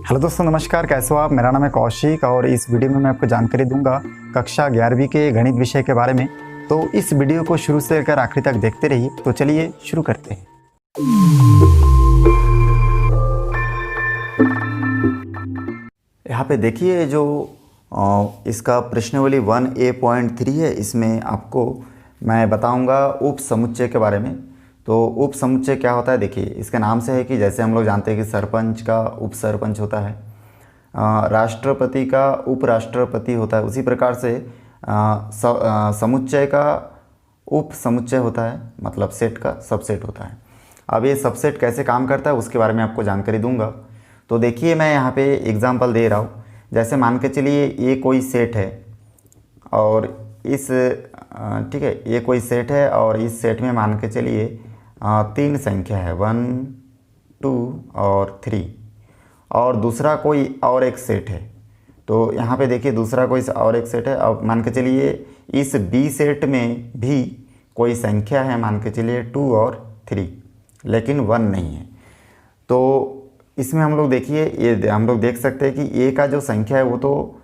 Hello दोस्तों, नमस्कार। कैसे हो आप? मेरा नाम है कौशिक और इस वीडियो में मैं आपको जानकारी दूंगा कक्षा 11वीं के गणित विषय के बारे में। तो इस वीडियो को शुरू से लेकर आखिरी तक देखते रहिए। तो चलिए शुरू करते हैं। यहाँ पे देखिए जो इसका प्रश्नावली 1A.3 है, इसमें आपको मैं बताऊंगा उप समुच्चय के बारे में। तो उप समुच्चय क्या होता है? देखिए, इसके नाम से है कि जैसे हम लोग जानते हैं कि सरपंच का उप सरपंच होता है, राष्ट्रपति का उपराष्ट्रपति होता है, उसी प्रकार से समुच्चय का उप समुच्चय होता है, मतलब सेट का सबसेट होता है। अब ये सबसेट कैसे काम करता है उसके बारे में आपको जानकारी दूंगा। तो देखिए, मैं यहाँ पे एग्जांपल दे रहा हूँ। जैसे मान के चलिए ये कोई सेट है और इस ठीक है, ये कोई सेट है और इस सेट में मान के चलिए 3 संख्या है, 1 2 और 3, और दूसरा कोई और एक सेट है। तो यहाँ पे देखिए दूसरा कोई और एक सेट है। अब मान के चलिए इस बी सेट में भी कोई संख्या है, मान के चलिए 2 और 3, लेकिन 1 नहीं है। तो इसमें हम लोग देखिए, ये हम लोग देख सकते हैं कि ए का जो संख्या है वो तो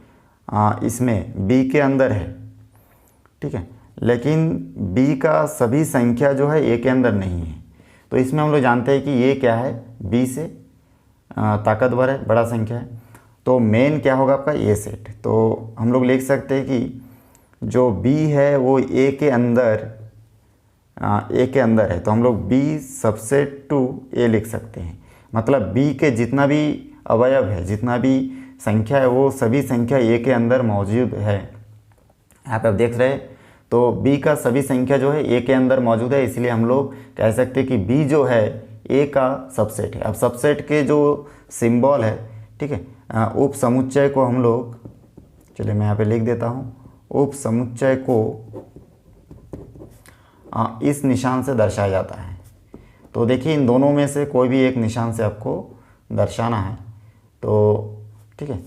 इसमें बी के अंदर है, ठीक है, लेकिन बी का सभी संख्या जो है ए के अंदर नहीं है। तो इसमें हम लोग जानते हैं कि ये क्या है, बी से ताकतवर है, बड़ा संख्या है। तो मेन क्या होगा आपका? ए सेट। तो हम लोग लिख सकते हैं कि जो बी है वो ए के अंदर है। तो हम लोग बी सबसेट टू ए लिख सकते हैं। मतलब बी के जितना भी अवयव है, जितना भी संख्या है, वो सभी संख्या ए के अंदर मौजूद है। यहाँ पे आप देख रहे हैं, तो बी का सभी संख्या जो है ए के अंदर मौजूद है, इसलिए हम लोग कह सकते हैं कि बी जो है ए का सबसेट है। अब सबसेट के जो सिंबल है, ठीक है, उप समुच्चय को हम लोग, चलिए मैं यहाँ पे लिख देता हूँ, उप समुच्चय को इस निशान से दर्शाया जाता है। तो देखिए, इन दोनों में से कोई भी एक निशान से आपको दर्शाना है। तो ठीक है,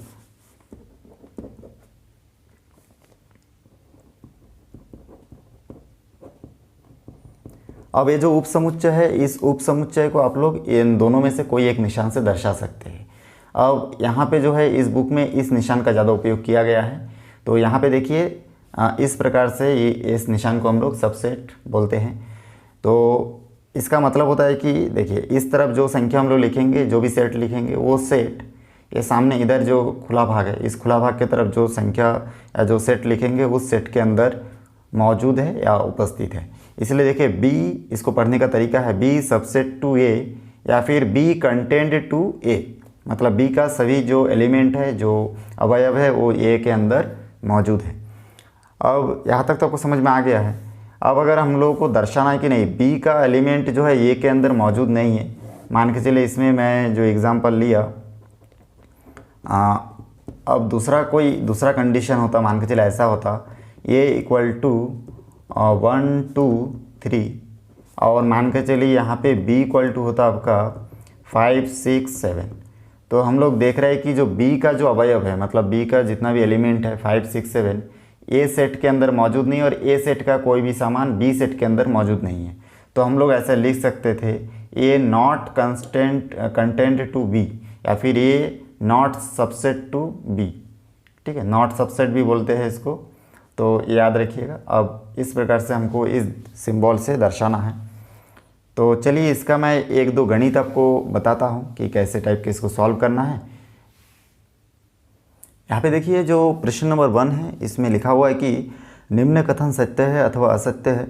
अब ये जो उप समुच्चय है, इस उप समुच्चय को आप लोग इन दोनों में से कोई एक निशान से दर्शा सकते हैं। अब यहाँ पे जो है इस बुक में इस निशान का ज़्यादा उपयोग किया गया है। तो यहाँ पे देखिए इस प्रकार से ये इस निशान को हम लोग सबसेट बोलते हैं। तो इसका मतलब होता है कि देखिए, इस तरफ जो संख्या हम लोग लिखेंगे, जो भी सेट लिखेंगे, वो सेट ये सामने इधर जो खुला भाग है, इस खुला भाग के तरफ जो संख्या या जो सेट लिखेंगे उस सेट के अंदर मौजूद है या उपस्थित है। इसलिए देखिए, बी, इसको पढ़ने का तरीका है बी सबसेट टू ए या फिर बी कंटेंट टू ए। मतलब बी का सभी जो एलिमेंट है, जो अवयव है, वो ए के अंदर मौजूद है। अब यहाँ तक तो आपको समझ में आ गया है। अब अगर हम लोगों को दर्शाना है कि नहीं, बी का एलिमेंट जो है ए के अंदर मौजूद नहीं है, मान के चलिए इसमें मैं जो एग्जांपल लिया, अब दूसरा कंडीशन होता, मान के चलिए ऐसा होता, ए इक्वल टू 1 2 3, और मान के चलिए यहाँ पे बी इक्वल टू होता आपका 5 6 7। तो हम लोग देख रहे हैं कि जो बी का जो अवयव है, मतलब बी का जितना भी एलिमेंट है 5 6 7, ए सेट के अंदर मौजूद नहीं, और ए सेट का कोई भी सामान बी सेट के अंदर मौजूद नहीं है। तो हम लोग ऐसा लिख सकते थे, ए नॉट कंटेंट टू बी, या फिर ए नॉट सबसेट टू बी। ठीक है, नॉट सबसेट भी बोलते हैं इसको, तो याद रखिएगा। अब इस प्रकार से हमको इस सिंबल से दर्शाना है। तो चलिए, इसका मैं 1-2 गणित आपको बताता हूँ कि कैसे टाइप के इसको सॉल्व करना है। यहाँ पे देखिए, जो प्रश्न नंबर 1 है, इसमें लिखा हुआ है कि निम्न कथन सत्य है अथवा असत्य है,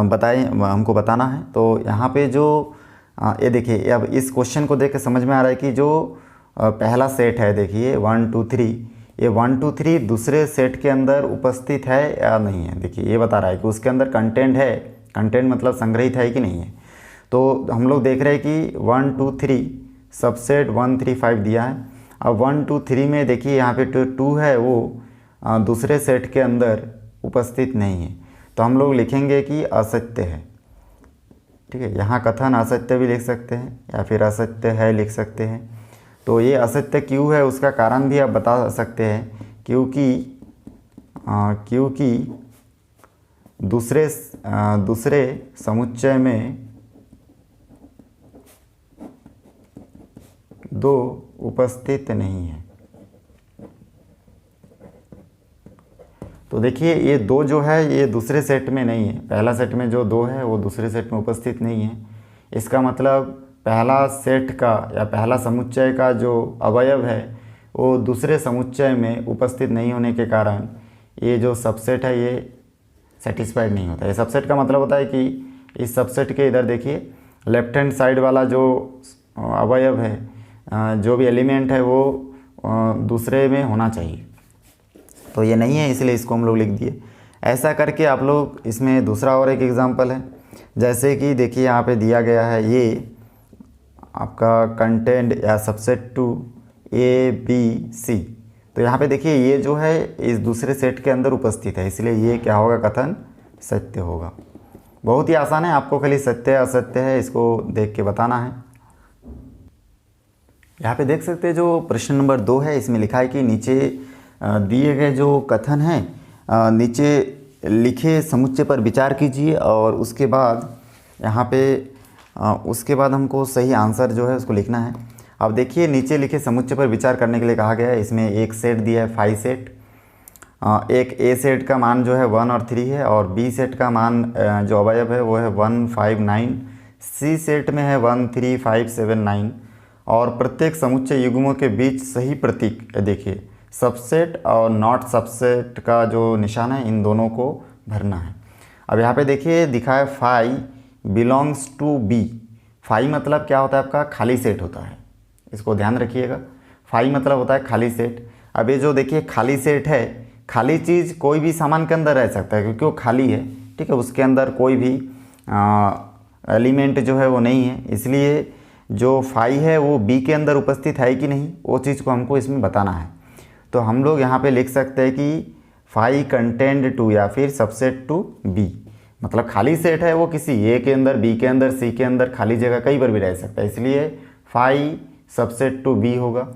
बताएं, हमको बताना है। तो यहाँ पे जो ये देखिए, अब इस क्वेश्चन को देख के समझ में आ रहा है कि जो पहला सेट है, देखिए 1 2 3, ये 1 2 3 दूसरे सेट के अंदर उपस्थित है या नहीं है। देखिए, ये बता रहा है कि उसके अंदर कंटेंट है, कंटेंट मतलब संग्रहित है कि नहीं है। तो हम लोग देख रहे हैं कि 1 2 3 सबसेट 1 3 5 दिया है। अब 1 2 3 में देखिए यहाँ पे 2 है, वो दूसरे सेट के अंदर उपस्थित नहीं है। तो हम लोग लिखेंगे कि असत्य है। ठीक है, यहाँ कथन असत्य भी लिख सकते हैं या फिर असत्य है लिख सकते हैं। तो ये असत्य क्यों है, उसका कारण भी आप बता सकते हैं, क्योंकि दूसरे समुच्चय में 2 उपस्थित नहीं है। तो देखिए ये 2 जो है ये दूसरे सेट में नहीं है, पहला सेट में जो 2 है वो दूसरे सेट में उपस्थित नहीं है। इसका मतलब पहला सेट का या पहला समुच्चय का जो अवयव है वो दूसरे समुच्चय में उपस्थित नहीं होने के कारण ये जो सबसेट है ये सेटिस्फाइड नहीं होता। ये सबसेट का मतलब होता है कि इस सबसेट के इधर देखिए लेफ्ट हैंड साइड वाला जो अवयव है, जो भी एलिमेंट है वो दूसरे में होना चाहिए, तो ये नहीं है, इसलिए इसको हम लोग लिख दिए। ऐसा करके आप लोग इसमें दूसरा और एक एग्जांपल है, जैसे कि देखिए यहाँ पे दिया गया है ये आपका कंटेंट या सबसेट टू ABC। तो यहाँ पे देखिए ये जो है इस दूसरे सेट के अंदर उपस्थित है, इसलिए ये क्या होगा, कथन सत्य होगा। बहुत ही आसान है, आपको खाली सत्य असत्य है इसको देख के बताना है। यहाँ पे देख सकते हैं जो प्रश्न नंबर 2 है इसमें लिखा है कि नीचे दिए गए जो कथन हैं नीचे लिखे समुच्चय पर विचार कीजिए और उसके बाद यहाँ पे उसके बाद हमको सही आंसर जो है उसको लिखना है। अब देखिए नीचे लिखे समुच्चय पर विचार करने के लिए कहा गया है। इसमें एक सेट दिया है 5 सेट, एक ए सेट का मान जो है 1 और 3 है और बी सेट का मान जो अवयव है वो है 1 5 9, सी सेट में है 1 3 5 7 9 और प्रत्येक समुच्चय युग्मों के बीच सही प्रतीक देखिए सबसेट और नॉट सबसेट का जो निशान है इन दोनों को भरना है। अब यहाँ पे देखिए दिखा है 5 बिलोंग्स टू बी। 5 मतलब क्या होता है, आपका खाली सेट होता है, इसको ध्यान रखिएगा। 5 मतलब होता है खाली सेट। अब ये जो देखिए खाली सेट है, खाली चीज़ कोई भी सामान के अंदर रह सकता है क्योंकि वो खाली है, ठीक है, उसके अंदर कोई भी एलिमेंट जो है वो नहीं है, इसलिए जो 5 है वो बी के अंदर उपस्थित है कि नहीं वो चीज़ को हमको इसमें बताना है। तो हम लोग यहाँ पे लिख सकते हैं कि 5 कंटेंट टू या फिर सबसेट टू बी, मतलब खाली सेट है वो किसी ए के अंदर, बी के अंदर, सी के अंदर, खाली जगह कहीं पर भी रह सकता है, इसलिए 5 सबसेट टू बी होगा।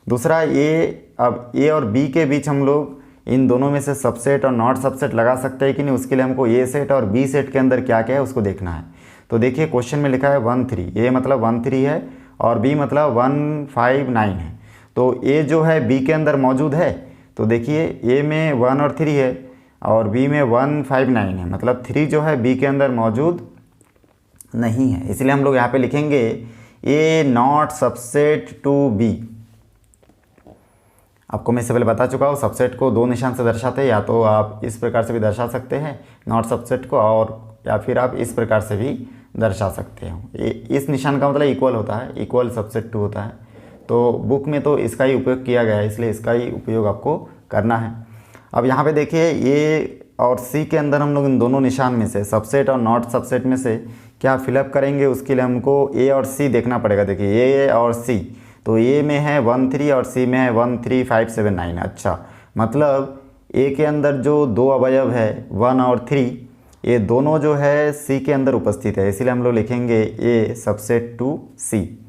दूसरा ए, अब ए और बी के बीच हम लोग इन दोनों में से सबसेट और नॉट सबसेट लगा सकते हैं कि नहीं, उसके लिए हमको ए सेट और बी सेट के अंदर क्या क्या है उसको देखना है। तो देखिए क्वेश्चन में लिखा है 1 3, ए मतलब 1 3 है और बी मतलब 1 5 9 है। तो ए जो है बी के अंदर मौजूद है, तो देखिए ए में 1 और 3 है और बी में 1 5 9 है, मतलब 3 जो है बी के अंदर मौजूद नहीं है, इसलिए हम लोग यहाँ पे लिखेंगे ए नॉट सबसेट टू बी। आपको मैं इससे पहले बता चुका हूँ सबसेट को 2 निशान से दर्शाते हैं, या तो आप इस प्रकार से भी दर्शा सकते हैं नॉट सबसेट को, और या फिर आप इस प्रकार से भी दर्शा सकते हो। इस निशान का मतलब इक्वल होता है, इक्वल सबसेट टू होता है। तो बुक में तो इसका ही उपयोग किया गया है, इसलिए इसका ही उपयोग आपको करना है। अब यहाँ पे देखिए ए और सी के अंदर हम लोग इन दोनों निशान में से सबसेट और नॉट सबसेट में से क्या फिलअप करेंगे, उसके लिए हमको ए और सी देखना पड़ेगा। देखिए ए और सी, तो ए में है 1 3 और सी में है 1 3 5 7 9। अच्छा, मतलब ए के अंदर जो 2 अवयव है 1 और 3, ये दोनों जो है सी के अंदर उपस्थित है, इसीलिए हम लोग लिखेंगे ए सबसेट टू सी।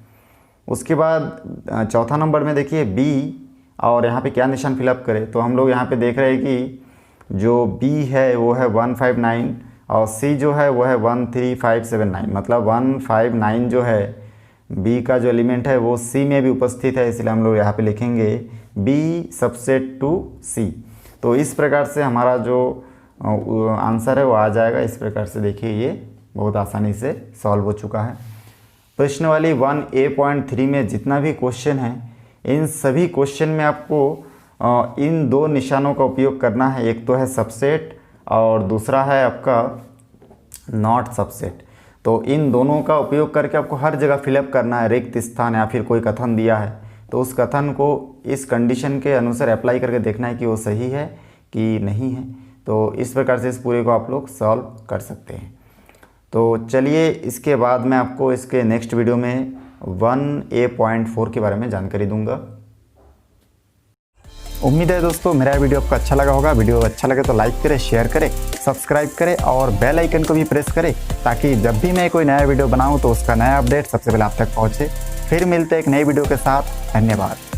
उसके बाद चौथा नंबर में देखिए बी, और यहाँ पे क्या निशान फिलअप करें, तो हम लोग यहाँ पे देख रहे हैं कि जो बी है वो है 1 5 9 और सी जो है वो है 1 3 5 7 9, मतलब 1 5 9 जो है बी का जो एलिमेंट है वो सी में भी उपस्थित है, इसलिए हम लोग यहाँ पे लिखेंगे बी सबसेट टू सी। तो इस प्रकार से हमारा जो आंसर है वो आ जाएगा। इस प्रकार से देखिए ये बहुत आसानी से सॉल्व हो चुका है। प्रश्न वाली 1A.3 में जितना भी क्वेश्चन है, इन सभी क्वेश्चन में आपको इन 2 निशानों का उपयोग करना है। एक तो है सबसेट और दूसरा है आपका नॉट सबसेट। तो इन दोनों का उपयोग करके आपको हर जगह फिलअप करना है, रिक्त स्थान या फिर कोई कथन दिया है तो उस कथन को इस कंडीशन के अनुसार अप्लाई करके देखना है कि वो सही है कि नहीं है। तो इस प्रकार से इस पूरे को आप लोग सॉल्व कर सकते हैं। तो चलिए इसके बाद मैं आपको इसके नेक्स्ट वीडियो में 1A.4 के बारे में जानकारी दूंगा। उम्मीद है दोस्तों मेरा वीडियो आपको अच्छा लगा होगा। वीडियो अच्छा लगे तो लाइक करें, शेयर करें, सब्सक्राइब करें और बेल आइकन को भी प्रेस करें ताकि जब भी मैं कोई नया वीडियो बनाऊं तो उसका नया अपडेट सबसे पहले आप तक पहुंचे। फिर मिलते हैं एक नई वीडियो के साथ। धन्यवाद।